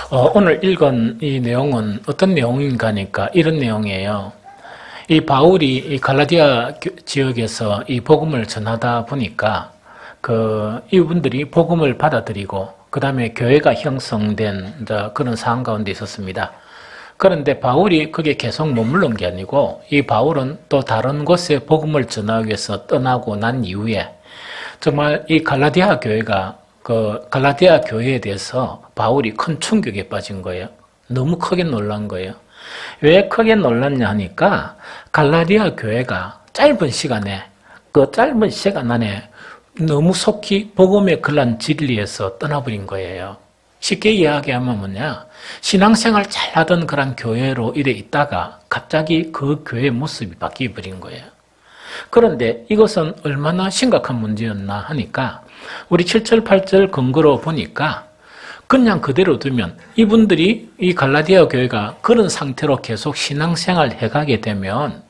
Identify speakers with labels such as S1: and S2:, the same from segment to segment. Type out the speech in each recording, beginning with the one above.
S1: 오늘 읽은 이 내용은 어떤 내용인가 하니까 이런 내용이에요. 이 바울이 이 갈라디아 지역에서 이 복음을 전하다 보니까 이분들이 복음을 받아들이고 그 다음에 교회가 형성된 그런 상황 가운데 있었습니다. 그런데 바울이 거기에 계속 머무른 게 아니고 이 바울은 또 다른 곳에 복음을 전하기 위해서 떠나고 난 이후에 정말 이 갈라디아 교회가 갈라디아 교회에 대해서 바울이 큰 충격에 빠진 거예요. 너무 크게 놀란 거예요. 왜 크게 놀랐냐 하니까 갈라디아 교회가 짧은 시간 안에 너무 속히 복음의 그런 진리에서 떠나버린 거예요. 쉽게 이야기하면 뭐냐, 신앙생활 잘하던 그런 교회로 이래 있다가 갑자기 그 교회의 모습이 바뀌어버린 거예요. 그런데 이것은 얼마나 심각한 문제였나 하니까 우리 7절 8절 근거로 보니까 그냥 그대로 두면 이분들이 이 갈라디아 교회가 그런 상태로 계속 신앙생활 해가게 되면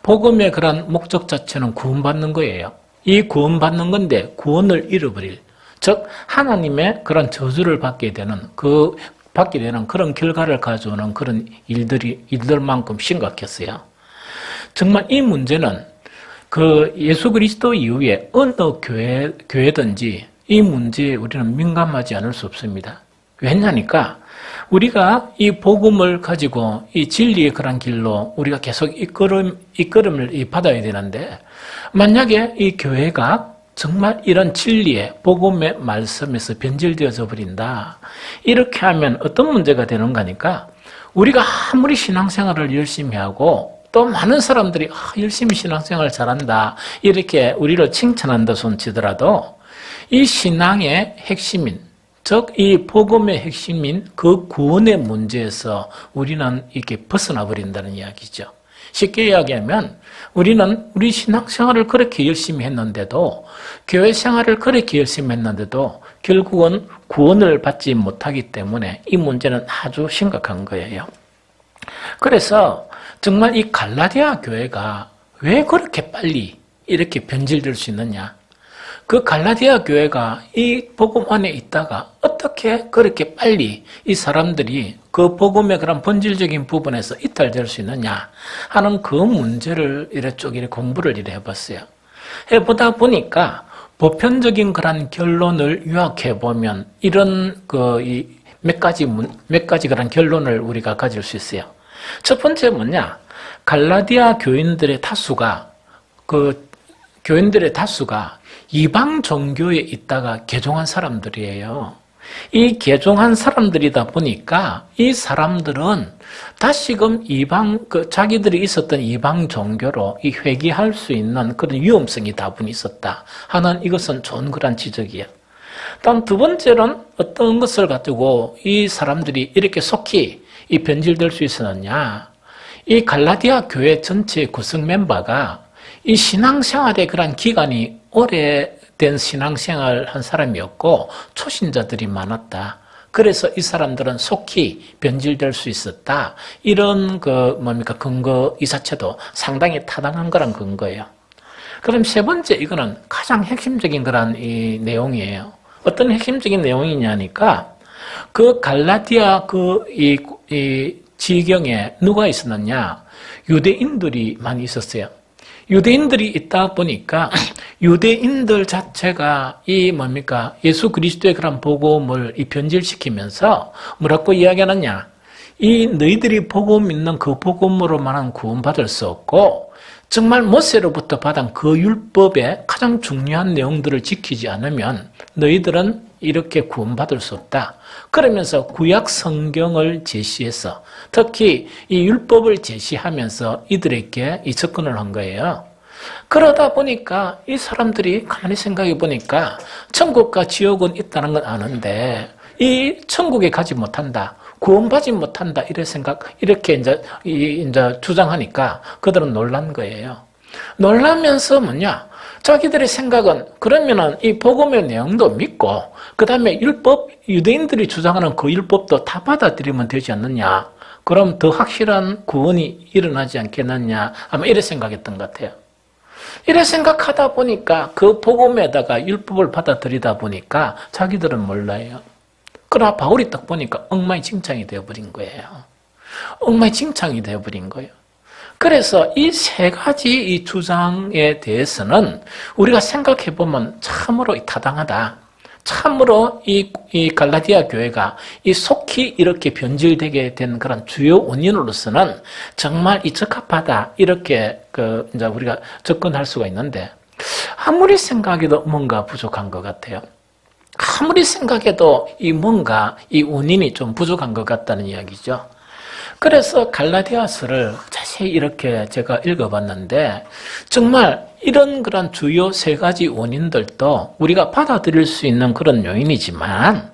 S1: 복음의 그런 목적 자체는 구원받는 거예요. 이 구원받는 건데 구원을 잃어버릴, 즉 하나님의 그런 저주를 받게 되는 그런 결과를 가져오는 그런 일들만큼 심각했어요. 정말 이 문제는 예수 그리스도 이후에 어느 교회든지 이 문제에 우리는 민감하지 않을 수 없습니다. 왜냐니까 우리가 이 복음을 가지고 이 진리의 그런 길로 우리가 계속 이끌음을 받아야 되는데, 만약에 이 교회가 정말 이런 진리의 복음의 말씀에서 변질되어져 버린다, 이렇게 하면 어떤 문제가 되는가 하니까 우리가 아무리 신앙생활을 열심히 하고 또 많은 사람들이 열심히 신앙생활 잘한다 이렇게 우리를 칭찬한다 손치더라도 이 신앙의 핵심인, 즉 이 복음의 핵심인 그 구원의 문제에서 우리는 이렇게 벗어나 버린다는 이야기죠. 쉽게 이야기하면 우리는 우리 신앙생활을 그렇게 열심히 했는데도, 교회 생활을 그렇게 열심히 했는데도 결국은 구원을 받지 못하기 때문에 이 문제는 아주 심각한 거예요. 그래서 정말 이 갈라디아 교회가 왜 그렇게 빨리 이렇게 변질될 수 있느냐, 그 갈라디아 교회가 이 복음 안에 있다가 어떻게 그렇게 빨리 이 사람들이 그 복음의 그런 본질적인 부분에서 이탈될 수 있느냐 하는 그 문제를 이렇게 공부를 해봤어요. 해보다 보니까 보편적인 그런 결론을 요약해보면 이런 몇 가지 그런 결론을 우리가 가질 수 있어요. 첫 번째 뭐냐, 갈라디아 교인들의 다수가 이방 종교에 있다가 개종한 사람들이에요. 이 개종한 사람들이다 보니까 이 사람들은 다시금 자기들이 있었던 이방 종교로 회귀할 수 있는 그런 위험성이 다분히 있었다 하는, 이것은 좋은 그런 지적이에요. 다음 두 번째는 어떤 것을 가지고 이 사람들이 이렇게 속히 변질될 수 있었느냐, 이 갈라디아 교회 전체 구성 멤버가 이 신앙생활의 그런 기간이 오래된 신앙생활 한 사람이었고 초신자들이 많았다. 그래서 이 사람들은 속히 변질될 수 있었다. 이런 근거, 이 자체도 상당히 타당한 거란 근거예요. 그럼 세 번째, 이거는 가장 핵심적인 그런 이 내용이에요. 어떤 핵심적인 내용이냐니까 그 갈라디아 이 지경에 누가 있었느냐, 유대인들이 많이 있었어요. 유대인들이 있다 보니까 유대인들 자체가 예수 그리스도의 그런 복음을 변질시키면서 뭐라고 이야기하느냐, 너희들이 복음 있는 그 복음으로만은 구원받을 수 없고 정말 모세로부터 받은 그 율법의 가장 중요한 내용들을 지키지 않으면 너희들은 이렇게 구원받을 수 없다. 그러면서 구약 성경을 제시해서 특히 이 율법을 제시하면서 이들에게 이 접근을 한 거예요. 그러다 보니까 이 사람들이 가만히 생각해 보니까 천국과 지옥은 있다는 건 아는데 이 천국에 가지 못한다, 구원받지 못한다, 이렇게 이제 주장하니까 그들은 놀란 거예요. 놀라면서 자기들의 생각은 그러면은 이 복음의 내용도 믿고 그 다음에 유대인들이 주장하는 그 율법도 다 받아들이면 되지 않느냐, 그럼 더 확실한 구원이 일어나지 않겠느냐, 아마 이래 생각했던 것 같아요. 이래 생각하다 보니까 그 복음에다가 율법을 받아들이다 보니까 자기들은 몰라요. 그러나 바울이 딱 보니까 엉망진창이 되어버린 거예요. 엉망진창이 되어버린 거예요. 그래서 이 세 가지 이 주장에 대해서는 우리가 생각해보면 참으로 타당하다. 참으로 이 갈라디아 교회가 이 속히 이렇게 변질되게 된 그런 주요 원인으로서는 정말 이 적합하다. 이렇게 이제 우리가 접근할 수가 있는데, 아무리 생각해도 뭔가 부족한 것 같아요. 아무리 생각해도 뭔가 이 원인이 좀 부족한 것 같다는 이야기죠. 그래서 갈라디아서를 자세히 이렇게 제가 읽어봤는데, 정말 이런 그런 주요 세 가지 원인들도 우리가 받아들일 수 있는 그런 요인이지만,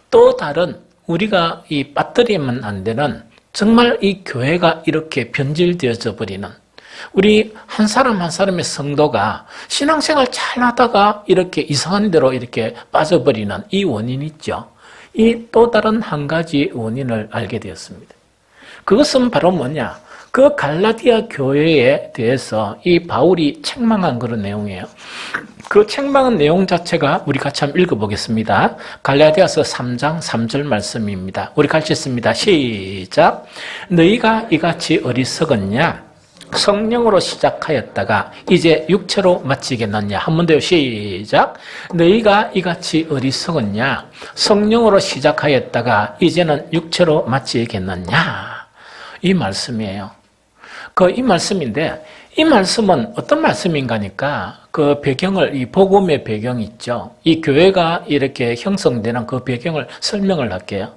S1: 또 다른 우리가 이 빠뜨리면 안 되는, 정말 이 교회가 이렇게 변질되어져 버리는, 우리 한 사람 한 사람의 성도가 신앙생활 잘 하다가 이렇게 이상한 데로 이렇게 빠져버리는 이 원인이 있죠. 이 또 다른 한 가지 원인을 알게 되었습니다. 그것은 바로 뭐냐? 그 갈라디아 교회에 대해서 이 바울이 책망한 그런 내용이에요. 그 책망한 내용 자체가 우리 같이 한번 읽어보겠습니다. 갈라디아서 3장 3절 말씀입니다. 우리 같이 읽습니다. 시작. 너희가 이같이 어리석었냐? 성령으로 시작하였다가 이제 육체로 마치겠느냐? 한 번 더요. 시작. 너희가 이같이 어리석었냐? 성령으로 시작하였다가 이제는 육체로 마치겠느냐? 이 말씀이에요. 이 말씀인데, 이 말씀은 어떤 말씀인가니까 그 배경을, 이 복음의 배경이 있죠. 이 교회가 이렇게 형성되는 그 배경을 설명을 할게요.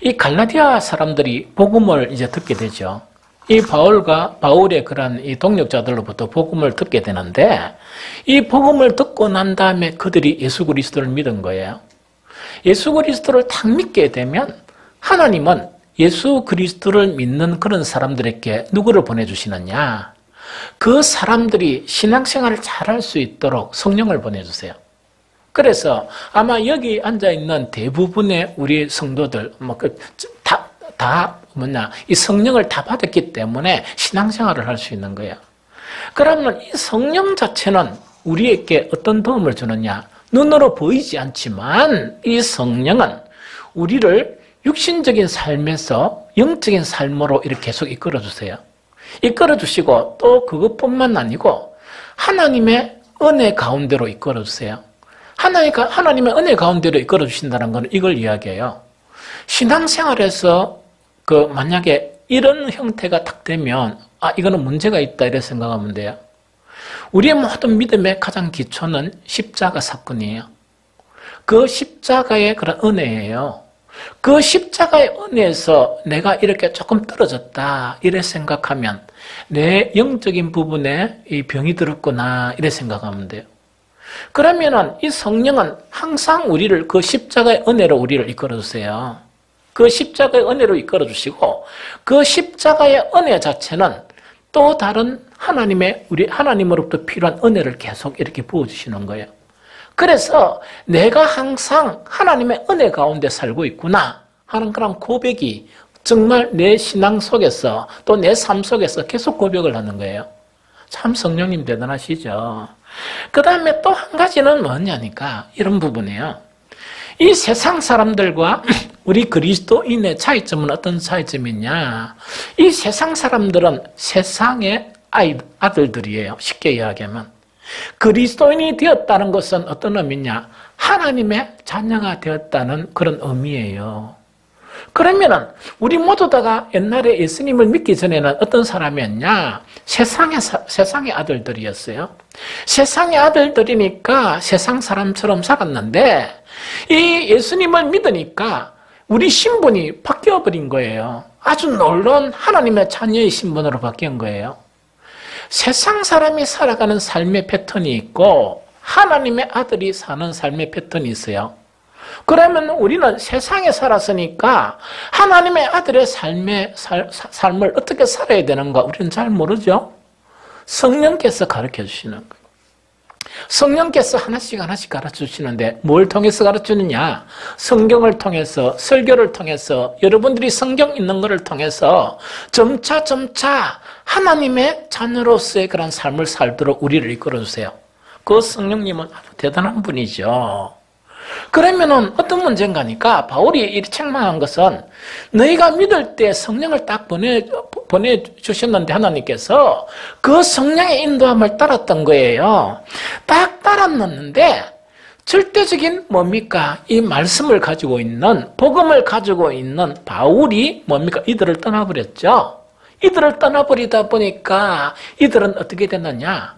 S1: 이 갈라디아 사람들이 복음을 이제 듣게 되죠. 이 바울의 그런 이 동역자들로부터 복음을 듣게 되는데, 이 복음을 듣고 난 다음에 그들이 예수 그리스도를 믿은 거예요. 예수 그리스도를 딱 믿게 되면 하나님은 예수 그리스도를 믿는 그런 사람들에게 누구를 보내주시느냐? 그 사람들이 신앙생활을 잘할 수 있도록 성령을 보내주세요. 그래서 아마 여기 앉아있는 대부분의 우리 성도들, 이 성령을 다 받았기 때문에 신앙생활을 할 수 있는 거예요. 그러면 이 성령 자체는 우리에게 어떤 도움을 주느냐? 눈으로 보이지 않지만 이 성령은 우리를 육신적인 삶에서 영적인 삶으로 이렇게 계속 이끌어주세요. 이끌어주시고 또 그것뿐만 아니고 하나님의 은혜 가운데로 이끌어주세요. 하나님의 은혜 가운데로 이끌어주신다는 것은 이걸 이야기해요. 신앙생활에서 만약에 이런 형태가 딱 되면 이거는 문제가 있다 이렇게 생각하면 돼요. 우리의 모든 믿음의 가장 기초는 십자가 사건이에요. 그 십자가의 그런 은혜예요. 그 십자가의 은혜에서 내가 이렇게 조금 떨어졌다 이래 생각하면 내 영적인 부분에 이 병이 들었구나 이래 생각하면 돼요. 그러면은 이 성령은 항상 우리를 그 십자가의 은혜로 우리를 이끌어주세요. 그 십자가의 은혜로 이끌어주시고 그 십자가의 은혜 자체는 또 다른 하나님으로부터 필요한 은혜를 계속 이렇게 부어주시는 거예요. 그래서 내가 항상 하나님의 은혜 가운데 살고 있구나 하는 그런 고백이 정말 내 신앙 속에서 또 내 삶 속에서 계속 고백을 하는 거예요. 참 성령님 대단하시죠. 그 다음에 또 한 가지는 뭐냐니까 이런 부분이에요. 이 세상 사람들과 우리 그리스도인의 차이점은 어떤 차이점이냐? 이 세상 사람들은 세상의 아들들이에요. 쉽게 이야기하면. 그리스도인이 되었다는 것은 어떤 의미냐? 하나님의 자녀가 되었다는 그런 의미예요. 그러면은 우리 모두 다가 옛날에 예수님을 믿기 전에는 어떤 사람이었냐? 세상의 아들들이었어요. 세상의 아들들이니까 세상 사람처럼 살았는데 이 예수님을 믿으니까 우리 신분이 바뀌어버린 거예요. 아주 놀라운 하나님의 자녀의 신분으로 바뀐 거예요. 세상 사람이 살아가는 삶의 패턴이 있고 하나님의 아들이 사는 삶의 패턴이 있어요. 그러면 우리는 세상에 살았으니까 하나님의 아들의 삶을 어떻게 살아야 되는가 우리는 잘 모르죠. 성령께서 가르쳐 주시는 거예요. 성령께서 하나씩 가르쳐 주시는데 뭘 통해서 가르쳐 주느냐? 성경을 통해서, 설교를 통해서, 여러분들이 성경 있는 것을 통해서 점차 하나님의 자녀로서의 그런 삶을 살도록 우리를 이끌어 주세요. 그 성령님은 아주 대단한 분이죠. 그러면은 어떤 문제인가니까 바울이 이 책망한 것은 너희가 믿을 때 성령을 딱 보내주셨는데 하나님께서 그 성령의 인도함을 따랐던 거예요. 딱 따랐는데 절대적인 뭡니까? 이 말씀을 가지고 있는, 복음을 가지고 있는 바울이 뭡니까? 이들을 떠나버렸죠. 이들을 떠나버리다 보니까 이들은 어떻게 됐느냐?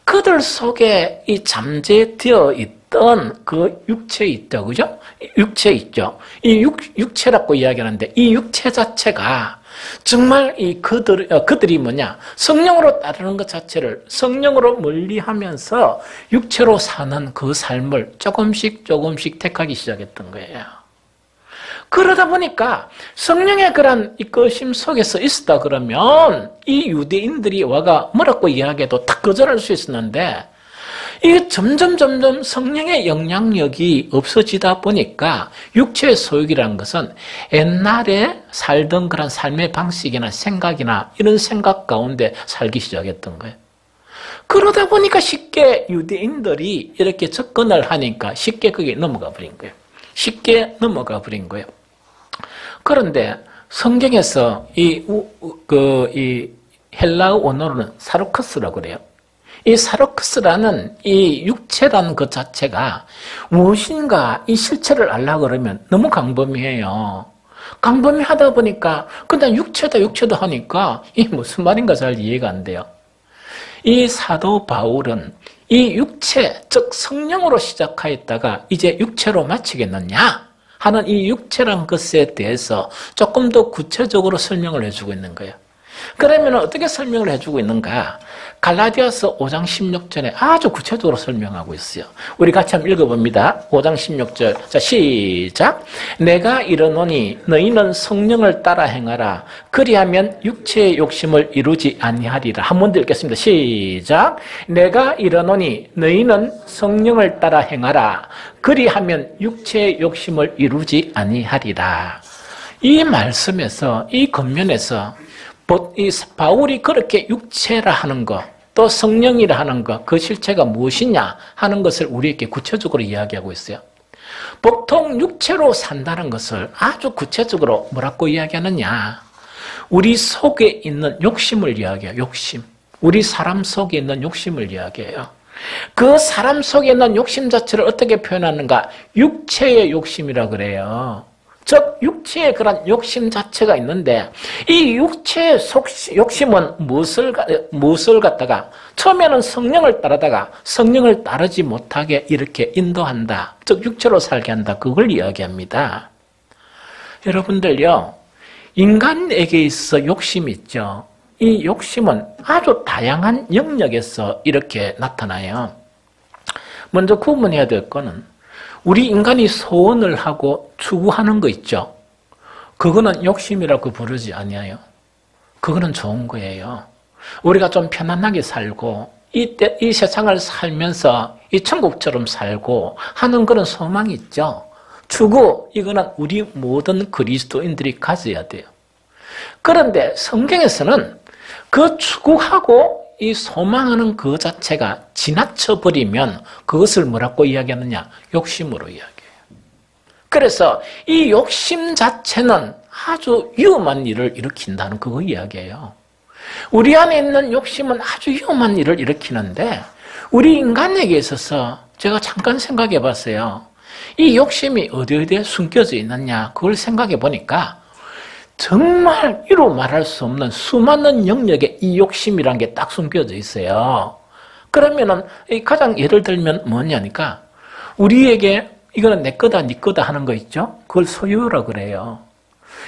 S1: 그들 속에 이 잠재되어 있던 그 육체 있죠, 그죠? 육체 있죠. 이 육체라고 이야기하는데 이 육체 자체가 정말 그들이 뭐냐? 성령으로 따르는 것 자체를 성령으로 멀리하면서 육체로 사는 그 삶을 조금씩 택하기 시작했던 거예요. 그러다 보니까 성령의 그런 이끄심 속에서 있었다 그러면 이 유대인들이 와가 뭐라고 이야기해도 다 거절할 수 있었는데 이게 점점 성령의 영향력이 없어지다 보니까 육체의 소욕이라는 것은 옛날에 살던 그런 삶의 방식이나 생각이나 이런 생각 가운데 살기 시작했던 거예요. 그러다 보니까 쉽게 유대인들이 이렇게 접근을 하니까 쉽게 그게 넘어가 버린 거예요. 쉽게 넘어가 버린 거예요. 그런데 성경에서 이 헬라어 원어로는 사르커스라고 그래요. 이 사르커스라는 이 육체라는 것 자체가 무엇인가 이 실체를 알려고 그러면 너무 광범위해요. 광범위하다 보니까 그냥 육체다 하니까 이 무슨 말인가 잘 이해가 안 돼요. 이 사도 바울은 이 육체, 즉 성령으로 시작하였다가 이제 육체로 마치겠느냐 하는 이 육체란 것에 대해서 조금 더 구체적으로 설명을 해주고 있는 거예요. 그러면 어떻게 설명을 해주고 있는가? 갈라디아서 5장 16절에 아주 구체적으로 설명하고 있어요. 우리 같이 한번 읽어봅니다. 5장 16절. 자, 시작. 내가 이르노니 너희는 성령을 따라 행하라. 그리하면 육체의 욕심을 이루지 아니하리라. 한 번 더 읽겠습니다. 시작. 내가 이르노니 너희는 성령을 따라 행하라. 그리하면 육체의 욕심을 이루지 아니하리라. 이 말씀에서, 이 겉면에서 이 바울이 그렇게 육체라 하는 것, 또 성령이라 하는 것, 그 실체가 무엇이냐 하는 것을 우리에게 구체적으로 이야기하고 있어요. 보통 육체로 산다는 것을 아주 구체적으로 뭐라고 이야기하느냐? 우리 속에 있는 욕심을 이야기해요. 욕심. 우리 사람 속에 있는 욕심을 이야기해요. 그 사람 속에 있는 욕심 자체를 어떻게 표현하는가? 육체의 욕심이라 그래요. 즉 육체의 그런 욕심 자체가 있는데 이 육체의 욕심은 무엇을 갖다가 처음에는 성령을 따르다가 성령을 따르지 못하게 이렇게 인도한다. 즉 육체로 살게 한다. 그걸 이야기합니다. 여러분들요, 인간에게 있어 욕심이 있죠. 이 욕심은 아주 다양한 영역에서 이렇게 나타나요. 먼저 구분해야 될 거는 우리 인간이 소원을 하고 추구하는 거 있죠. 그거는 욕심이라고 부르지 아니에요. 그거는 좋은 거예요. 우리가 좀 편안하게 살고 이 세상을 살면서 이 천국처럼 살고 하는 그런 소망이 있죠. 추구, 이거는 우리 모든 그리스도인들이 가져야 돼요. 그런데 성경에서는 그 추구하고 이 소망하는 그 자체가 지나쳐버리면 그것을 뭐라고 이야기하느냐? 욕심으로 이야기해요. 그래서 이 욕심 자체는 아주 위험한 일을 일으킨다는 그거 이야기예요. 우리 안에 있는 욕심은 아주 위험한 일을 일으키는데 우리 인간에게 있어서 제가 잠깐 생각해 봤어요. 이 욕심이 어디에 숨겨져 있느냐? 그걸 생각해 보니까 정말 이루 말할 수 없는 수많은 영역에 이 욕심이란 게 딱 숨겨져 있어요. 그러면은 가장 예를 들면 뭐냐니까 우리에게 이거는 내 거다 네 거다 하는 거 있죠? 그걸 소유라고 그래요.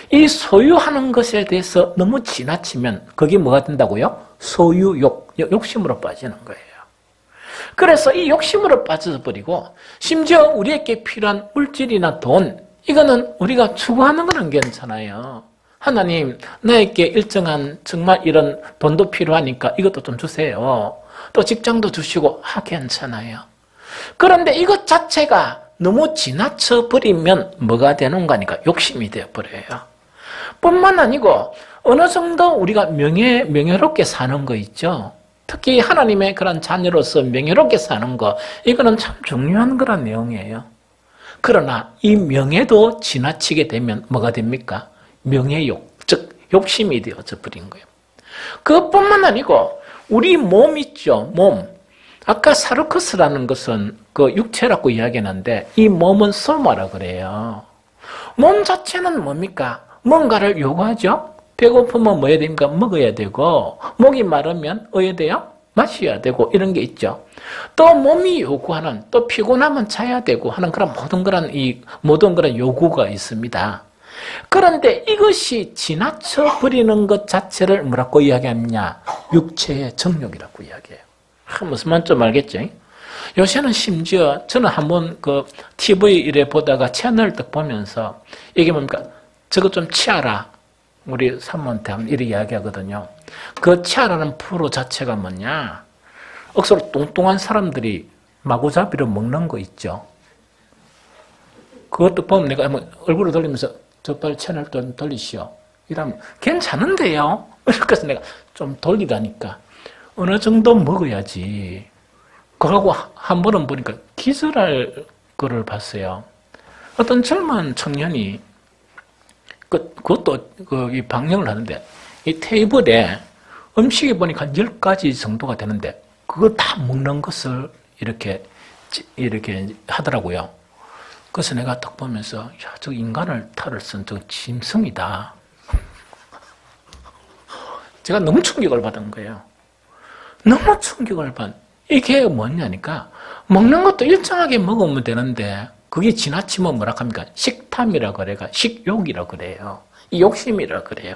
S1: 이 소유하는 것에 대해서 너무 지나치면 그게 뭐가 된다고요? 소유욕, 욕심으로 빠지는 거예요. 그래서 이 욕심으로 빠져버리고 심지어 우리에게 필요한 물질이나 돈, 이거는 우리가 추구하는 건 괜찮아요. 하나님, 나에게 일정한 정말 이런 돈도 필요하니까 이것도 좀 주세요. 또 직장도 주시고 괜찮아요. 그런데 이것 자체가 너무 지나쳐 버리면 뭐가 되는가 하니까 욕심이 되어버려요. 뿐만 아니고 어느 정도 우리가 명예롭게 사는 거 있죠. 특히 하나님의 그런 자녀로서 명예롭게 사는 거, 이거는 참 중요한 그런 내용이에요. 그러나 이 명예도 지나치게 되면 뭐가 됩니까? 명예욕, 즉 욕심이 되어져 버린 거예요. 그것뿐만 아니고 우리 몸 있죠, 몸. 아까 사르커스라는 것은 그 육체라고 이야기하는데 이 몸은 소마라 그래요. 몸 자체는 뭡니까? 뭔가를 요구하죠. 배고프면 뭐 해야 됩니까? 먹어야 되고, 목이 마르면 어야 돼요? 마셔야 되고, 이런 게 있죠. 또 몸이 요구하는, 또 피곤하면 자야 되고 하는 그런 모든 그런 요구가 있습니다. 그런데 이것이 지나쳐 버리는 것 자체를 뭐라고 이야기하느냐? 육체의 정욕이라고 이야기해요. 무슨 말인지 좀 알겠죠? 요새는 심지어 저는 한번 그 TV 이래 보다가 채널 딱 보면서 이게 뭡니까? 저거 좀 치아라. 우리 사모한테 한번 이렇게 이야기하거든요. 그 치아라는 프로 자체가 뭐냐? 억수로 뚱뚱한 사람들이 마구잡이로 먹는 거 있죠. 그것도 보면 내가 얼굴을 돌리면서 저 빨리 채널 좀 돌리시오. 이러면 괜찮은데요? 그래서 내가 좀 돌리라니까. 어느 정도 먹어야지. 그러고 한 번은 보니까 기절할 거를 봤어요. 어떤 젊은 청년이 그것도 이 방영을 하는데 이 테이블에 음식이 보니까 한 10가지 정도가 되는데 그거 다 먹는 것을 이렇게 하더라고요. 그래서 내가 딱 보면서 야, 저 인간을 탈을 쓴 저 짐승이다. 제가 너무 충격을 받은 거예요. 너무 충격을 받은. 이게 뭐냐니까 먹는 것도 일정하게 먹으면 되는데 그게 지나치면 뭐라 합니까? 식탐이라 그래가 식욕이라 그래요. 이 욕심이라 그래요.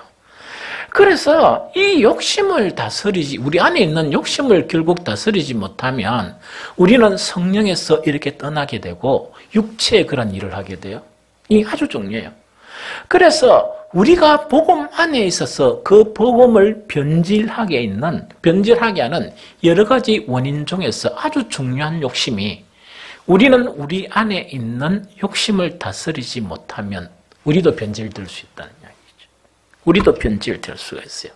S1: 그래서 이 욕심을 다스리지, 우리 안에 있는 욕심을 결국 다스리지 못하면 우리는 성령에서 이렇게 떠나게 되고 육체의 그런 일을 하게 돼요. 이게 아주 중요해요. 그래서 우리가 복음 안에 있어서 그 복음을 변질하게 하는 여러 가지 원인 중에서 아주 중요한 욕심이 우리는 우리 안에 있는 욕심을 다스리지 못하면 우리도 변질될 수 있다는 이야기죠. 우리도 변질될 수가 있어요.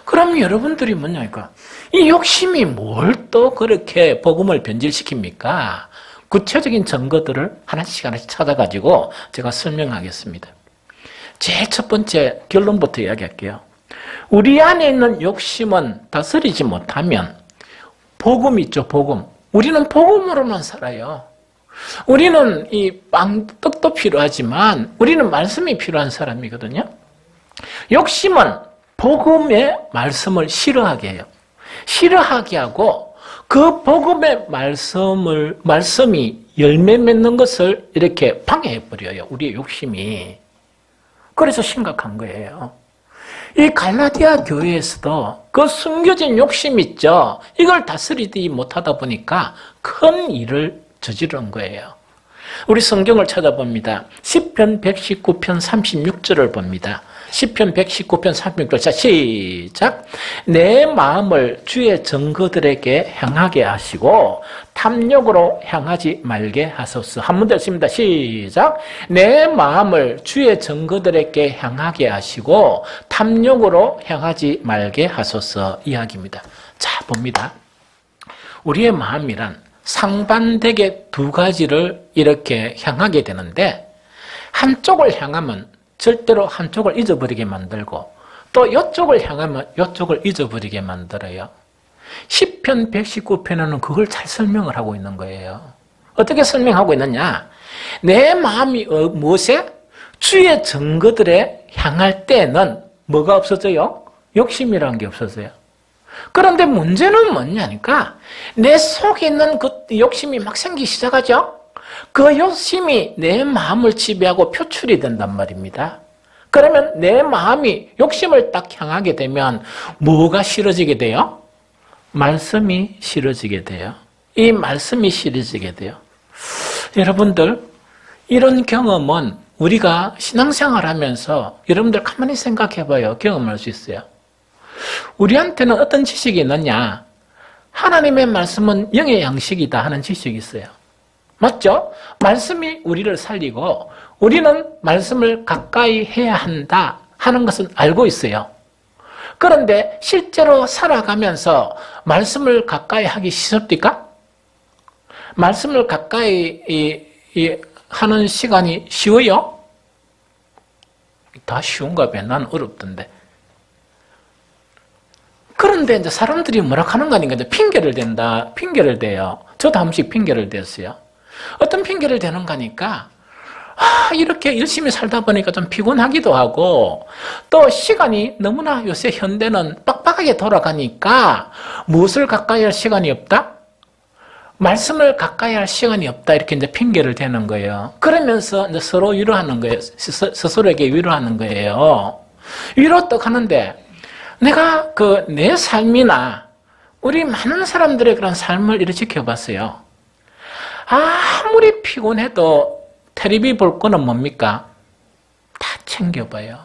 S1: 그럼 여러분들이 뭐냐니까 이 욕심이 뭘 또 그렇게 복음을 변질시킵니까? 구체적인 증거들을 하나씩 찾아가지고 제가 설명하겠습니다. 제일 첫 번째 결론부터 이야기할게요. 우리 안에 있는 욕심은 다스리지 못하면 복음 있죠, 복음. 우리는 복음으로만 살아요. 우리는 이 떡도 필요하지만 우리는 말씀이 필요한 사람이거든요. 욕심은 복음의 말씀을 싫어하게 해요. 싫어하게 하고 그 복음의 말씀이 열매 맺는 것을 이렇게 방해해버려요. 우리의 욕심이. 그래서 심각한 거예요. 이 갈라디아 교회에서도 그 숨겨진 욕심 있죠. 이걸 다스리지 못하다 보니까 큰 일을 저지른 거예요. 우리 성경을 찾아봅니다. 시편 119편 36절을 봅니다. 시편 119편 36절. 자, 시작. 내 마음을 주의 증거들에게 향하게 하시고 탐욕으로 향하지 말게 하소서. 한 문 더 있습니다. 시작. 내 마음을 주의 증거들에게 향하게 하시고 탐욕으로 향하지 말게 하소서. 이야기입니다. 자, 봅니다. 우리의 마음이란 상반되게 두 가지를 이렇게 향하게 되는데 한쪽을 향하면 절대로 한쪽을 잊어버리게 만들고 또 이쪽을 향하면 이쪽을 잊어버리게 만들어요. 시편 119편에는 그걸 잘 설명을 하고 있는 거예요. 어떻게 설명하고 있느냐? 내 마음이 무엇에? 주의 증거들에 향할 때는 뭐가 없어져요? 욕심이라는 게 없어져요. 그런데 문제는 뭐냐니까 내 속에 있는 그 욕심이 막 생기기 시작하죠? 그 욕심이 내 마음을 지배하고 표출이 된단 말입니다. 그러면 내 마음이 욕심을 딱 향하게 되면 뭐가 싫어지게 돼요? 말씀이 싫어지게 돼요. 이 말씀이 싫어지게 돼요. 여러분들, 이런 경험은 우리가 신앙생활 하면서 여러분들 가만히 생각해 봐요. 경험할 수 있어요. 우리한테는 어떤 지식이 있느냐? 하나님의 말씀은 영의 양식이다 하는 지식이 있어요. 맞죠? 말씀이 우리를 살리고 우리는 말씀을 가까이 해야 한다 하는 것은 알고 있어요. 그런데 실제로 살아가면서 말씀을 가까이 하기 쉽습니까? 말씀을 가까이 하는 시간이 쉬워요? 다 쉬운가 봐요. 난 어렵던데. 그런데 이제 사람들이 뭐라 하는 거 아닌가, 이제 핑계를 댄다, 핑계를 대요. 저도 한 번씩 핑계를 댔어요. 어떤 핑계를 대는 거니까, 이렇게 열심히 살다 보니까 좀 피곤하기도 하고, 또 시간이 너무나 요새 현대는 빡빡하게 돌아가니까, 무엇을 가까이 할 시간이 없다? 말씀을 가까이 할 시간이 없다. 이렇게 이제 핑계를 대는 거예요. 그러면서 이제 서로 위로하는 거예요. 스스로에게 위로하는 거예요. 위로 또 하는데, 내가 내 삶이나 우리 많은 사람들의 그런 삶을 이렇게 지켜봤어요. 아무리 피곤해도 텔레비 볼 거는 뭡니까? 다 챙겨봐요.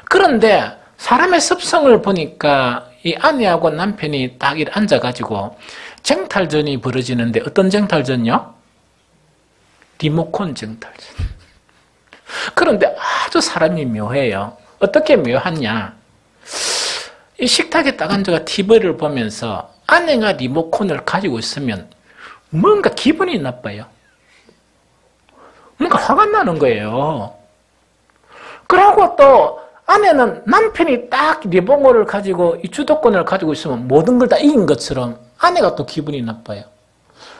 S1: 그런데 사람의 습성을 보니까 이 아내하고 남편이 딱 이렇게 앉아가지고 쟁탈전이 벌어지는데 어떤 쟁탈전요? 리모컨 쟁탈전. 그런데 아주 사람이 묘해요. 어떻게 묘하냐? 이 식탁에 딱 앉아가 TV를 보면서 아내가 리모컨을 가지고 있으면 뭔가 기분이 나빠요. 뭔가 화가 나는 거예요. 그러고 또 아내는 남편이 딱 리모컨을 가지고 이 주도권을 가지고 있으면 모든 걸 다 이긴 것처럼 아내가 또 기분이 나빠요.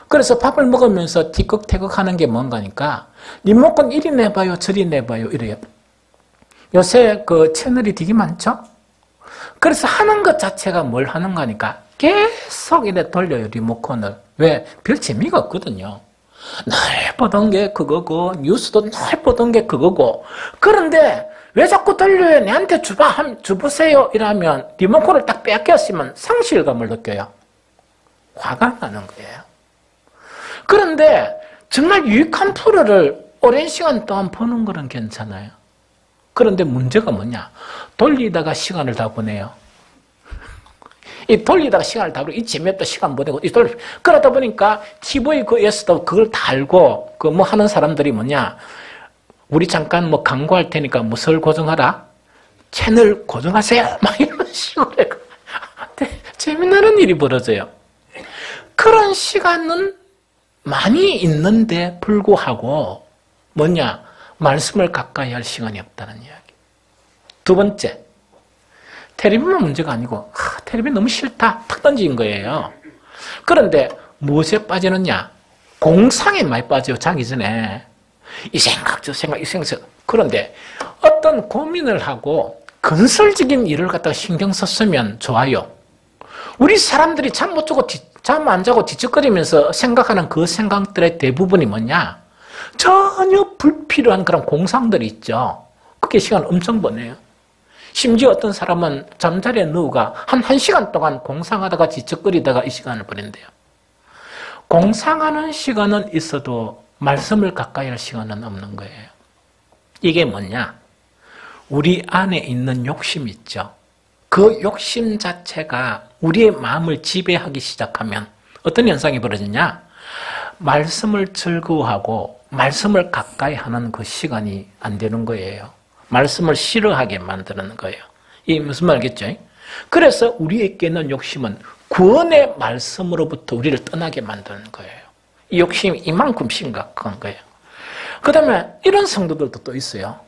S1: 그래서 밥을 먹으면서 티격태격 하는 게 뭔가니까 리모컨 이리 내봐요 저리 내봐요 이래요. 요새 채널이 되게 많죠? 그래서 하는 것 자체가 뭘 하는 거니까 계속 이래 돌려요, 리모컨을. 왜? 별 재미가 없거든요. 날 보던 게 그거고, 뉴스도 날 보던 게 그거고. 그런데 왜 자꾸 돌려요? 내한테 주보세요. 이러면 리모컨을 딱 뺏겼으면 상실감을 느껴요. 화가 나는 거예요. 그런데 정말 유익한 프로를 오랜 시간 동안 보는 거는 괜찮아요. 그런데 문제가 뭐냐? 돌리다가 시간을 다 보내요. 이 돌리다가 시간을 다 보내고, 이 재미없다 시간 보내고, 그러다 보니까 TV에서도 그걸 다 알고, 하는 사람들이 뭐냐? 우리 잠깐 광고할 테니까 무엇을 고정하라? 채널 고정하세요. 막 이런 식으로 해요. 재미나는 일이 벌어져요. 그런 시간은 많이 있는데 불구하고, 뭐냐? 말씀을 가까이 할 시간이 없다는 이야기. 두 번째, 텔레비만 문제가 아니고 텔레비 너무 싫다 탁 던진 거예요. 그런데 무엇에 빠지느냐? 공상에 많이 빠져요. 자기 전에 이 생각 저 생각 이 생각. 그런데 어떤 고민을 하고 건설적인 일을 갖다가 신경 썼으면 좋아요. 우리 사람들이 잠 못 자고 잠 안 자고 뒤척거리면서 생각하는 그 생각들의 대부분이 뭐냐? 전혀 불필요한 그런 공상들이 있죠. 그게 시간 엄청 보내요. 심지어 어떤 사람은 잠자리에 누우가 한 1시간 동안 공상하다가 지척거리다가 이 시간을 보낸대요. 공상하는 시간은 있어도 말씀을 가까이 할 시간은 없는 거예요. 이게 뭐냐? 우리 안에 있는 욕심 있죠. 그 욕심 자체가 우리의 마음을 지배하기 시작하면 어떤 현상이 벌어지냐? 말씀을 즐거워하고 말씀을 가까이 하는 그 시간이 안 되는 거예요. 말씀을 싫어하게 만드는 거예요. 이게 무슨 말이겠죠? 그래서 우리에게 있는 욕심은 구원의 말씀으로부터 우리를 떠나게 만드는 거예요. 이 욕심이 이만큼 심각한 거예요. 그 다음에 이런 성도들도 또 있어요.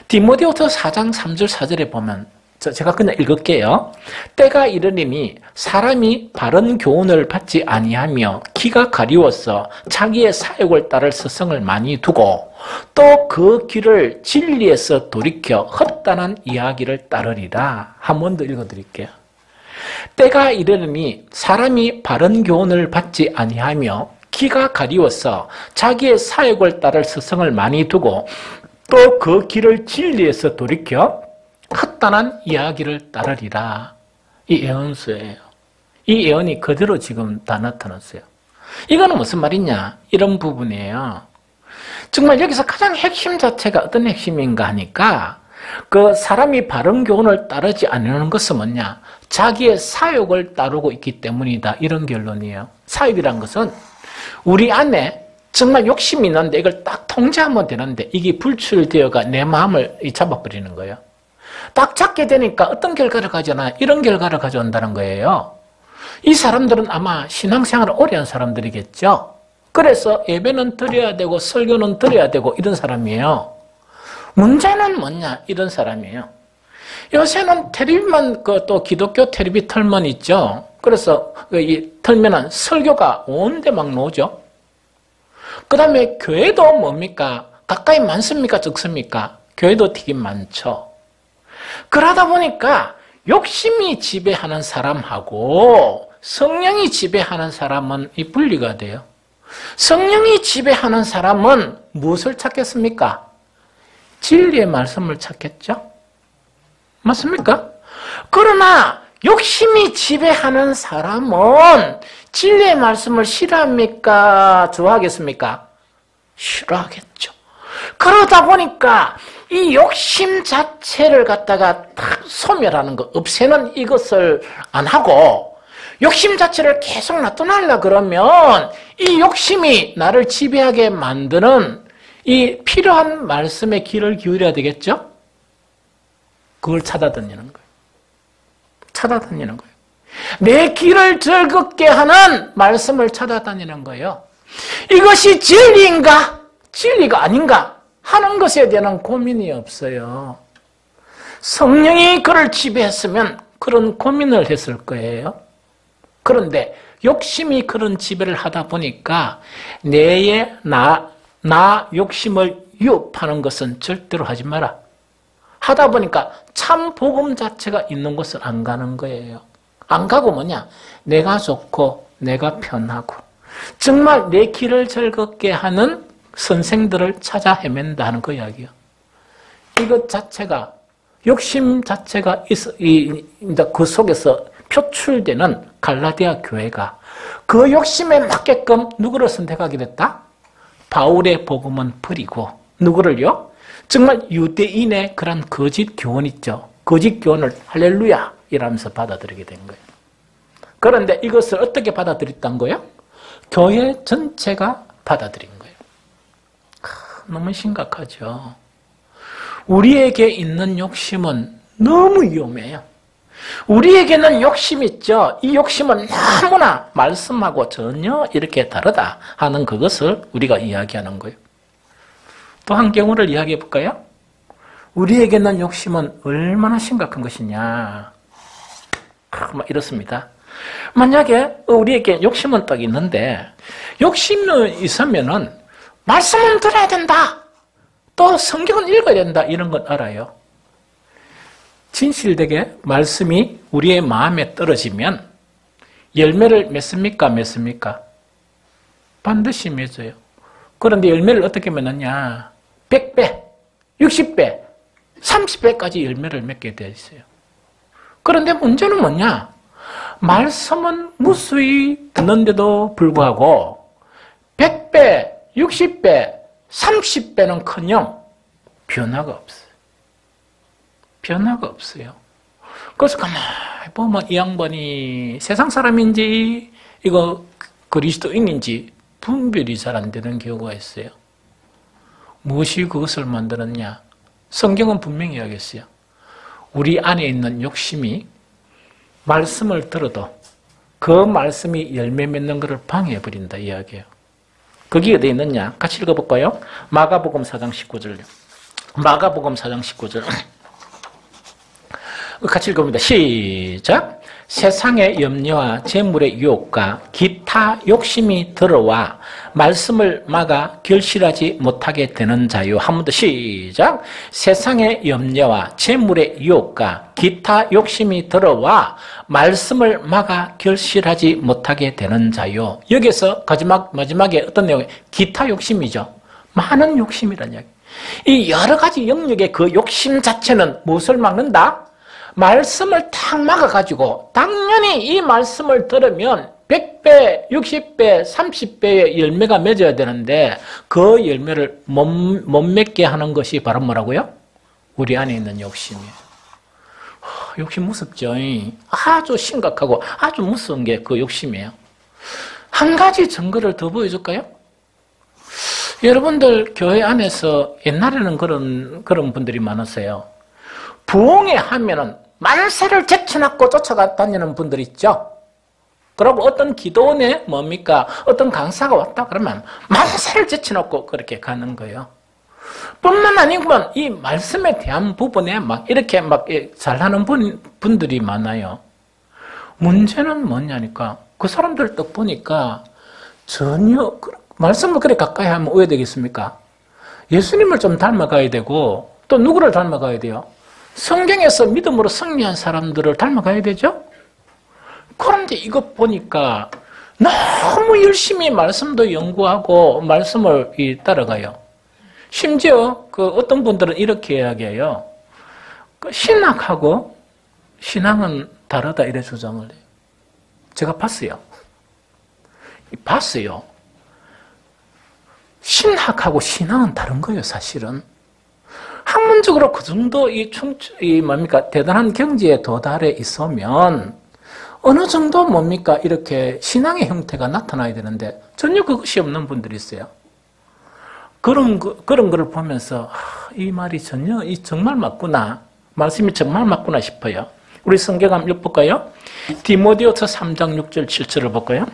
S1: 디모데후서 4장 3절 4절에 보면 제가 그냥 읽을게요. 때가 이르리니 사람이 바른 교훈을 받지 아니하며 귀가 가리워서 자기의 사욕을 따를 스승을 많이 두고 또 그 길을 진리에서 돌이켜 헛단한 이야기를 따르리라. 한 번 더 읽어드릴게요. 때가 이르리니 사람이 바른 교훈을 받지 아니하며 귀가 가리워서 자기의 사욕을 따를 스승을 많이 두고 또 그 길을 진리에서 돌이켜 헛단한 이야기를 따르리라. 이 예언서예요. 이 예언이 그대로 지금 다 나타났어요. 이거는 무슨 말이냐? 이런 부분이에요. 정말 여기서 가장 핵심 자체가 어떤 핵심인가 하니까 그 사람이 바른 교훈을 따르지 않는 것은 뭐냐? 자기의 사욕을 따르고 있기 때문이다. 이런 결론이에요. 사욕이란 것은 우리 안에 정말 욕심이 있는데 이걸 딱 통제하면 되는데 이게 불출되어가 내 마음을 잡아버리는 거예요. 딱 잡게 되니까 어떤 결과를 가져오나 이런 결과를 가져온다는 거예요. 이 사람들은 아마 신앙생활을 오래 한 사람들이겠죠. 그래서 예배는 드려야 되고 설교는 드려야 되고 이런 사람이에요. 문제는 뭐냐? 이런 사람이에요. 요새는 텔레비만 또 기독교 텔레비 틀면 있죠. 그래서 이 틀면은 설교가 온데 막 나오죠. 그 다음에 교회도 뭡니까? 가까이 많습니까? 적습니까? 교회도 되게 많죠. 그러다 보니까 욕심이 지배하는 사람하고 성령이 지배하는 사람은 이 분리가 돼요. 성령이 지배하는 사람은 무엇을 찾겠습니까? 진리의 말씀을 찾겠죠? 맞습니까? 그러나 욕심이 지배하는 사람은 진리의 말씀을 싫어합니까? 좋아하겠습니까? 싫어하겠죠. 그러다 보니까 이 욕심 자체를 갖다가 탁 소멸하는 거, 없애는 이것을 안 하고 욕심 자체를 계속 놔둬놔라 그러면 이 욕심이 나를 지배하게 만드는 이 필요한 말씀에 귀를 기울여야 되겠죠? 그걸 찾아다니는 거예요. 찾아다니는 거예요. 내 귀를 즐겁게 하는 말씀을 찾아다니는 거예요. 이것이 진리인가? 진리가 아닌가? 하는 것에 대한 고민이 없어요. 성령이 그를 지배했으면 그런 고민을 했을 거예요. 그런데 욕심이 그런 지배를 하다 보니까 나 욕심을 유혹하는 것은 절대로 하지 마라. 하다 보니까 참 복음 자체가 있는 곳을 안 가는 거예요. 안 가고 뭐냐? 내가 좋고 내가 편하고 정말 내 길을 즐겁게 하는 선생들을 찾아 헤맨다 하는 그 이야기예요. 이것 자체가 욕심 자체가 그 속에서 표출되는 갈라디아 교회가 그 욕심에 맞게끔 누구를 선택하게 됐다? 바울의 복음은 버리고 누구를요? 정말 유대인의 그런 거짓 교훈 있죠. 거짓 교훈을 할렐루야 이러면서 받아들이게 된 거예요. 그런데 이것을 어떻게 받아들였던 거예요? 교회 전체가 받아들인 거예요. 너무 심각하죠. 우리에게 있는 욕심은 너무 위험해요. 우리에게는 욕심 있죠. 이 욕심은 너무나 말씀하고 전혀 이렇게 다르다 하는 그것을 우리가 이야기하는 거예요. 또 한 경우를 이야기해 볼까요? 우리에게는 욕심은 얼마나 심각한 것이냐. 이렇습니다. 만약에 우리에게 욕심은 딱 있는데 욕심이 있으면은 말씀은 들어야 된다. 또 성경은 읽어야 된다. 이런 건 알아요. 진실되게 말씀이 우리의 마음에 떨어지면 열매를 맺습니까? 맺습니까? 반드시 맺어요. 그런데 열매를 어떻게 맺느냐? 100배, 60배, 30배까지 열매를 맺게 되어 있어요. 그런데 문제는 뭐냐? 말씀은 무수히 듣는데도 불구하고 100배, 60배, 30배는커녕 변화가 없어요. 변화가 없어요. 그래서 가만히 보면 이 양반이 세상 사람인지 이거 그리스도인인지 분별이 잘 안 되는 경우가 있어요. 무엇이 그것을 만들었냐? 성경은 분명히 이야기했어요. 우리 안에 있는 욕심이 말씀을 들어도 그 말씀이 열매 맺는 것을 방해해버린다 이야기예요. 거기 어디 있느냐? 같이 읽어볼까요? 마가복음 4장 19절요. 마가복음 4장 19절. 같이 읽어봅니다. 시작. 세상의 염려와 재물의 유혹과 기타 욕심이 들어와 말씀을 막아 결실하지 못하게 되는 자요. 한 번 더 시작. 세상의 염려와 재물의 유혹과 기타 욕심이 들어와 말씀을 막아 결실하지 못하게 되는 자요. 여기서 마지막에 어떤 내용이 기타 욕심이죠. 많은 욕심이라는 이야기. 이 여러 가지 영역의 그 욕심 자체는 무엇을 막는다? 말씀을 탁 막아가지고 당연히 이 말씀을 들으면 100배, 60배, 30배의 열매가 맺어야 되는데 그 열매를 못 맺게 하는 것이 바로 뭐라고요? 우리 안에 있는 욕심이에요. 욕심 무섭죠. 아주 심각하고 아주 무서운 게 그 욕심이에요. 한 가지 증거를 더 보여줄까요? 여러분들 교회 안에서 옛날에는 그런 분들이 많았어요. 부흥회 하면은 만세를 제쳐놓고 쫓아다니는 분들 있죠? 그리고 어떤 기도원에 뭡니까? 어떤 강사가 왔다 그러면 만세를 제쳐놓고 그렇게 가는 거예요. 뿐만 아니고 이 말씀에 대한 부분에 막 이렇게 막 잘하는 분들이 많아요. 문제는 뭐냐니까 그 사람들 딱 보니까 전혀 말씀을 그렇게 가까이 하면 왜 되겠습니까? 예수님을 좀 닮아가야 되고 또 누구를 닮아가야 돼요? 성경에서 믿음으로 승리한 사람들을 닮아가야 되죠? 그런데 이것 보니까 너무 열심히 말씀도 연구하고 말씀을 따라가요. 심지어 어떤 분들은 이렇게 이야기해요. 신학하고 신앙은 다르다 이래 주장을 해요. 제가 봤어요. 신학하고 신앙은 다른 거예요, 사실은. 학문적으로 그 정도 대단한 경지에 도달해 있으면 어느 정도 이렇게 신앙의 형태가 나타나야 되는데 전혀 그것이 없는 분들이 있어요. 그런 거를 보면서 이 말이 정말 맞구나. 말씀이 정말 맞구나 싶어요. 우리 성경 한번 읽어볼까요? 디모데후서 3장 6절 7절을 볼까요?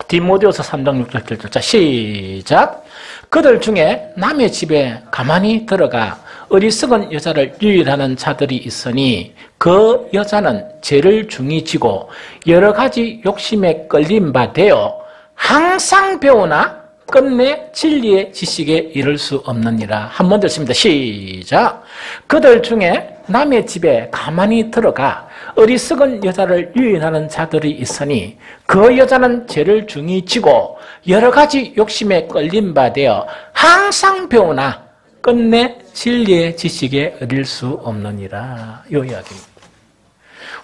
S1: 디모데후서 3장 6절 7절. 자, 시작. 그들 중에 남의 집에 가만히 들어가 어리석은 여자를 유일하는 자들이 있으니 그 여자는 죄를 중히 지고 여러 가지 욕심에 끌린 바 되어 항상 배우나 끝내 진리의 지식에 이를 수 없느니라. 한 번 더 읽습니다. 시작. 그들 중에 남의 집에 가만히 들어가 어리석은 여자를 유인하는 자들이 있으니 그 여자는 죄를 중히 지고 여러 가지 욕심에 끌린 바 되어 항상 배우나 끝내 진리의 지식에 이를 수 없느니라. 이 이야기입니다.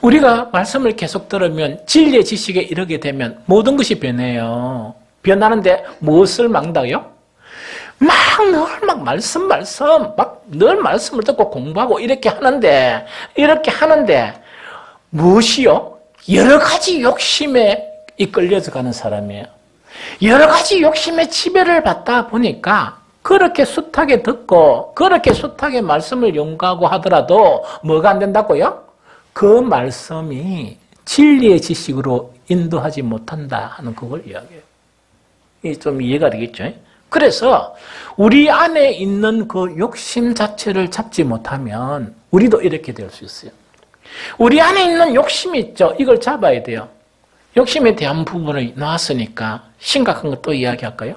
S1: 우리가 말씀을 계속 들으면 진리의 지식에 이르게 되면 모든 것이 변해요. 변하는데 무엇을 막다요? 늘 말씀, 늘 말씀을 듣고 공부하고 이렇게 하는데 무엇이요? 여러 가지 욕심에 이끌려서 가는 사람이에요. 여러 가지 욕심에 지배를 받다 보니까 그렇게 숱하게 듣고 그렇게 숱하게 말씀을 연구하고 하더라도 뭐가 안 된다고요? 그 말씀이 진리의 지식으로 인도하지 못한다 하는 그걸 이야기해요. 이게 좀 이해가 되겠죠? 그래서 우리 안에 있는 그 욕심 자체를 잡지 못하면 우리도 이렇게 될 수 있어요. 우리 안에 있는 욕심이 있죠. 이걸 잡아야 돼요. 욕심에 대한 부분을 나왔으니까 심각한 거 또 이야기할까요?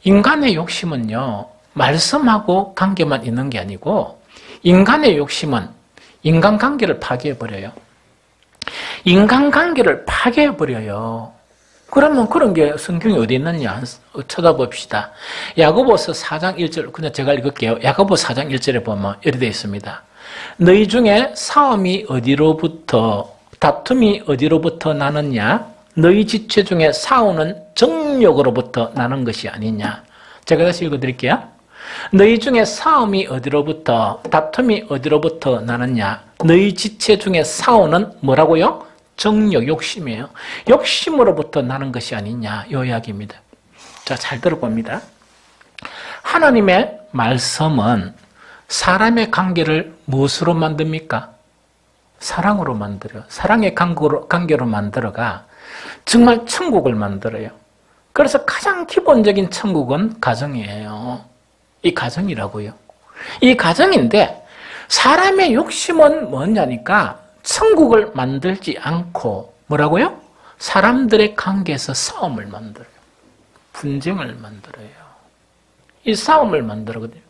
S1: 인간의 욕심은요, 말씀하고 관계만 있는 게 아니고 인간의 욕심은 인간관계를 파괴해버려요. 인간관계를 파괴해버려요. 그러면 그런 게 성경에 어디 있느냐 쳐다봅시다. 야고보서 4장 1절, 그냥 제가 읽을게요. 야고보 4장 1절에 보면 이렇게 되어 있습니다. 너희 중에 다툼이 어디로부터 나느냐? 너희 지체 중에 싸우는 정욕으로부터 나는 것이 아니냐? 제가 다시 읽어드릴게요. 너희 중에 다툼이 어디로부터 나느냐? 너희 지체 중에 싸우는 뭐라고요? 정욕, 욕심이에요. 욕심으로부터 나는 것이 아니냐, 이 이야기입니다. 자, 잘 들어봅니다. 하나님의 말씀은 사람의 관계를 무엇으로 만듭니까? 사랑으로 만들어요. 사랑의 관계로 만들어가 정말 천국을 만들어요. 그래서 가장 기본적인 천국은 가정이에요. 이 가정이라고요. 이 가정인데 사람의 욕심은 뭐냐니까 천국을 만들지 않고 뭐라고요? 사람들의 관계에서 싸움을 만들어요. 분쟁을 만들어요. 이 싸움을 만들거든요.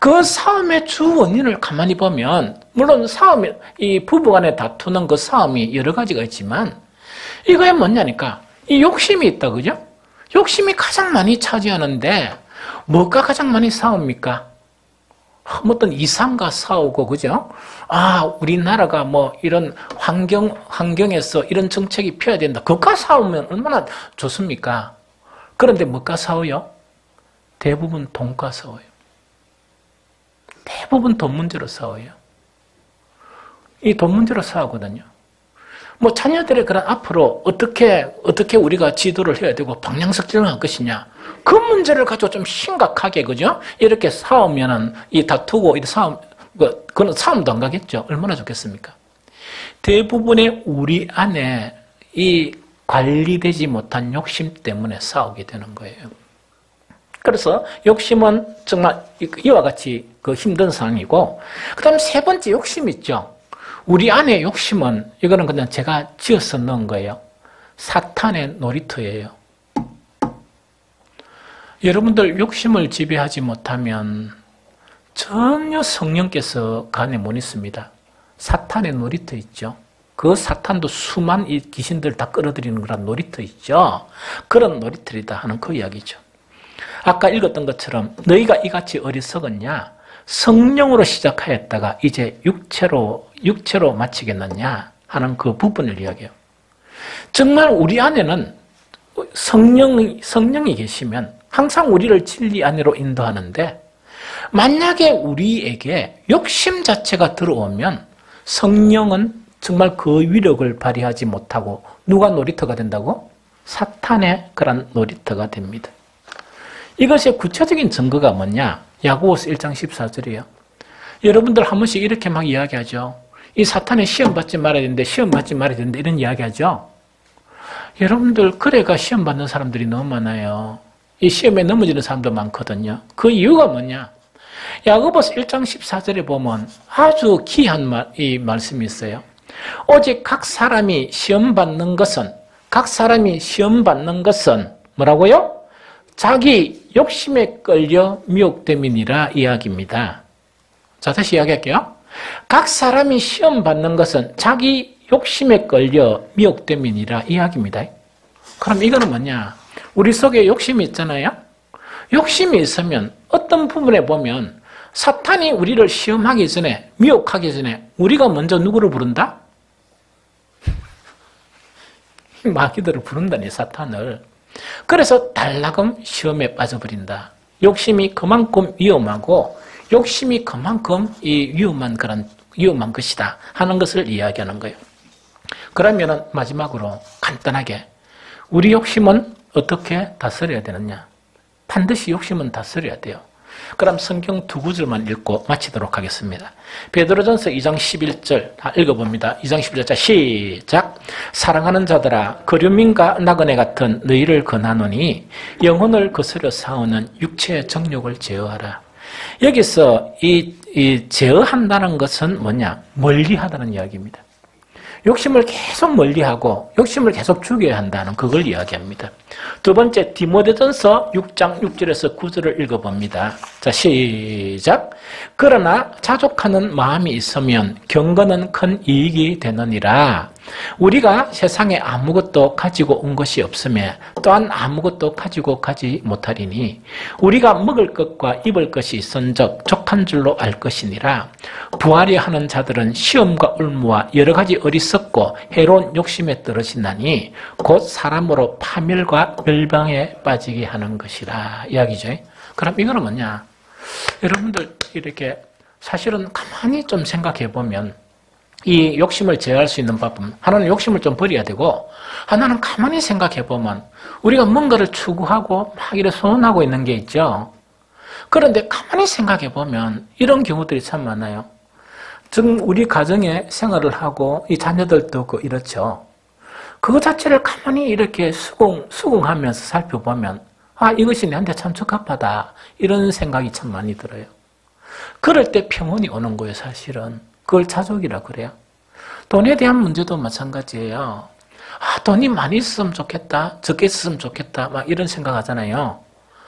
S1: 그 싸움의 주 원인을 가만히 보면 물론 이 부부간에 다투는 그 싸움이 여러 가지가 있지만 이거에 뭐냐니까 이 욕심이 있다, 그죠? 욕심이 가장 많이 차지하는데 뭐가 가장 많이 싸웁니까? 어떤 이상과 싸우고, 그죠? 우리나라가 이런 환경에서 이런 정책이 펴야 된다. 그것과 싸우면 얼마나 좋습니까? 그런데 뭐가 싸워요? 대부분 돈과 싸워요. 대부분 돈 문제로 싸워요. 이 돈 문제로 싸우거든요. 자녀들의 그런 앞으로 어떻게 우리가 지도를 해야 되고 방향석정을 할 것이냐. 그 문제를 가지고 좀 심각하게, 그죠? 이렇게 싸우면은, 다투고, 그건 싸움도 안 가겠죠? 얼마나 좋겠습니까? 대부분의 우리 안에 이 관리되지 못한 욕심 때문에 싸우게 되는 거예요. 그래서 욕심은 정말 이와 같이 그 힘든 상황이고, 그 다음 세 번째 욕심 있죠. 우리 안에 욕심은, 이거는 그냥 제가 지어서 넣은 거예요. 사탄의 놀이터예요. 여러분들 욕심을 지배하지 못하면 전혀 성령께서 간에 못 있습니다. 사탄의 놀이터 있죠. 그 사탄도 수만 이 귀신들 다 끌어들이는 그런 놀이터 있죠. 그런 놀이터이다 하는 그 이야기죠. 아까 읽었던 것처럼 너희가 이같이 어리석었냐? 성령으로 시작하였다가 이제 육체로 마치겠느냐? 하는 그 부분을 이야기해요. 정말 우리 안에는 성령이 계시면 항상 우리를 진리 안으로 인도하는데, 만약에 우리에게 욕심 자체가 들어오면 성령은 정말 그 위력을 발휘하지 못하고 누가 놀이터가 된다고? 사탄의 그런 놀이터가 됩니다. 이것의 구체적인 증거가 뭐냐? 야고보서 1장 14절이에요. 여러분들 한 번씩 이렇게 막 이야기하죠. 이 사탄의 시험 받지 말아야 되는데, 시험 받지 말아야 되는데, 이런 이야기하죠. 여러분들, 그래가 시험 받는 사람들이 너무 많아요. 이 시험에 넘어지는 사람도 많거든요. 그 이유가 뭐냐? 야고보서 1장 14절에 보면 아주 귀한 이 말씀이 있어요. 오직 각 사람이 시험 받는 것은 뭐라고요? 자기 욕심에 끌려 미혹됨이니라 이야기입니다. 자, 다시 이야기할게요. 각 사람이 시험 받는 것은 자기 욕심에 끌려 미혹됨이니라 이야기입니다. 그럼 이거는 뭐냐? 우리 속에 욕심이 있잖아요. 욕심이 있으면 어떤 부분에 보면 사탄이 우리를 시험하기 전에, 미혹하기 전에 우리가 먼저 누구를 부른다? 마귀들을 부른다니, 사탄을. 그래서 달라금 시험에 빠져버린다. 욕심이 그만큼 위험하고 욕심이 그만큼 위험한 것이다 하는 것을 이야기하는 거예요. 그러면은 마지막으로 간단하게 우리 욕심은 어떻게 다스려야 되느냐? 반드시 욕심은 다스려야 돼요. 그럼 성경 두 구절만 읽고 마치도록 하겠습니다. 베드로전서 2장 11절 다 읽어봅니다. 2장 11절 시작. 사랑하는 자들아, 거류민과 나그네 같은 너희를 권하노니 영혼을 거스려 싸우는 육체의 정욕을 제어하라. 여기서 이 제어한다는 것은 뭐냐? 멀리하다는 이야기입니다. 욕심을 계속 멀리하고 욕심을 계속 죽여야 한다는 그걸 이야기합니다. 두 번째, 디모데전서 6장 6절에서 9절을 읽어봅니다. 자, 시작. 그러나 자족하는 마음이 있으면 경건은 큰 이익이 되느니라. 우리가 세상에 아무것도 가지고 온 것이 없으며 또한 아무것도 가지고 가지 못하리니 우리가 먹을 것과 입을 것이 있은즉 족한 줄로 알 것이니라. 부하려 하는 자들은 시험과 울무와 여러 가지 어리석고 해로운 욕심에 떨어진다니 곧 사람으로 파멸과 멸망에 빠지게 하는 것이라 이야기죠. 그럼 이거는 뭐냐? 여러분들 이렇게 사실은 가만히 좀 생각해 보면 이 욕심을 제어할 수 있는 방법, 하나는 욕심을 좀 버려야 되고, 하나는 가만히 생각해 보면 우리가 뭔가를 추구하고 막 이렇게 소원하고 있는 게 있죠. 그런데 가만히 생각해 보면 이런 경우들이 참 많아요. 즉 우리 가정에 생활을 하고 이 자녀들도 이렇죠. 그거 자체를 가만히 이렇게 수긍하면서 살펴보면 이것이 내한테 참 적합하다 이런 생각이 참 많이 들어요. 그럴 때 평온이 오는 거예요. 사실은 그걸 자족이라 그래요. 돈에 대한 문제도 마찬가지예요. 돈이 많이 있으면 좋겠다, 적게 있으면 좋겠다 막 이런 생각하잖아요.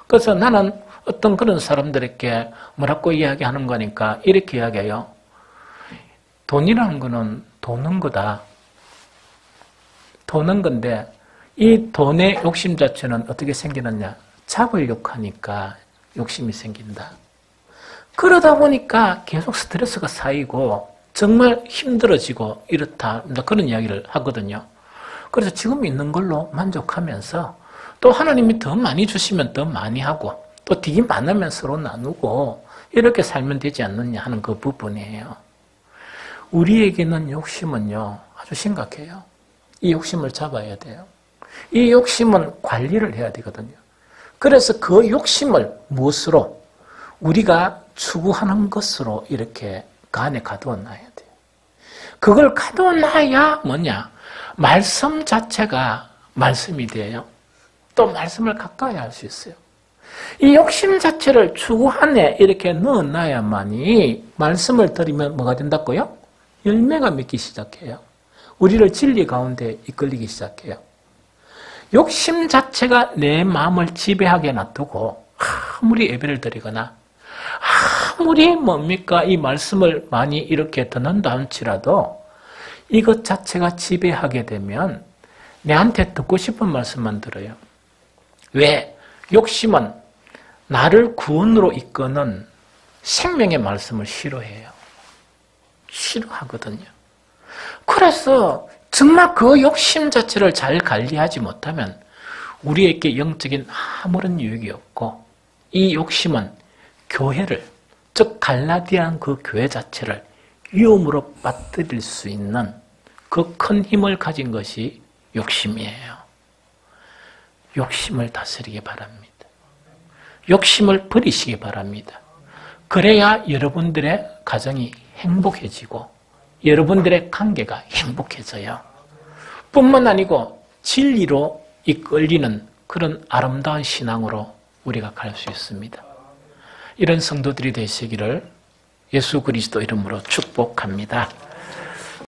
S1: 그래서 나는 어떤 그런 사람들에게 뭐라고 이야기하는 거니까 이렇게 이야기해요. 돈이라는 거는 도는 거다. 도는 건데 이 돈의 욕심 자체는 어떻게 생기느냐? 잡으려고 하니까 욕심이 생긴다. 그러다 보니까 계속 스트레스가 쌓이고 정말 힘들어지고 이렇다. 그런 이야기를 하거든요. 그래서 지금 있는 걸로 만족하면서 또 하나님이 더 많이 주시면 더 많이 하고 또 되게 많으면 서로 나누고 이렇게 살면 되지 않느냐 하는 그 부분이에요. 우리에게는 욕심은요 아주 심각해요. 이 욕심을 잡아야 돼요. 이 욕심은 관리를 해야 되거든요. 그래서 그 욕심을 무엇으로? 우리가 추구하는 것으로 이렇게 그 안에 가두어 놔야 돼요. 그걸 가둬놔야 뭐냐? 말씀 자체가 말씀이 돼요. 또 말씀을 가까이 할 수 있어요. 이 욕심 자체를 추구 안에 이렇게 넣어놔야만이 말씀을 들으면 뭐가 된다고요? 열매가 맺기 시작해요. 우리를 진리 가운데 이끌리기 시작해요. 욕심 자체가 내 마음을 지배하게 놔두고 아무리 예배를 드리거나 아무리 이 말씀을 많이 이렇게 듣는다 할지라도 이것 자체가 지배하게 되면 내한테 듣고 싶은 말씀만 들어요. 왜? 욕심은 나를 구원으로 이끄는 생명의 말씀을 싫어해요. 싫어하거든요. 그래서 정말 그 욕심 자체를 잘 관리하지 못하면 우리에게 영적인 아무런 유익이 없고 이 욕심은 교회를, 즉 갈라디아는 그 교회 자체를 위험으로 빠뜨릴 수 있는 그 큰 힘을 가진 것이 욕심이에요. 욕심을 다스리기 바랍니다. 욕심을 버리시기 바랍니다. 그래야 여러분들의 가정이 행복해지고 여러분들의 관계가 행복해져요. 뿐만 아니고 진리로 이끌리는 그런 아름다운 신앙으로 우리가 갈 수 있습니다. 이런 성도들이 되시기를 예수 그리스도 이름으로 축복합니다.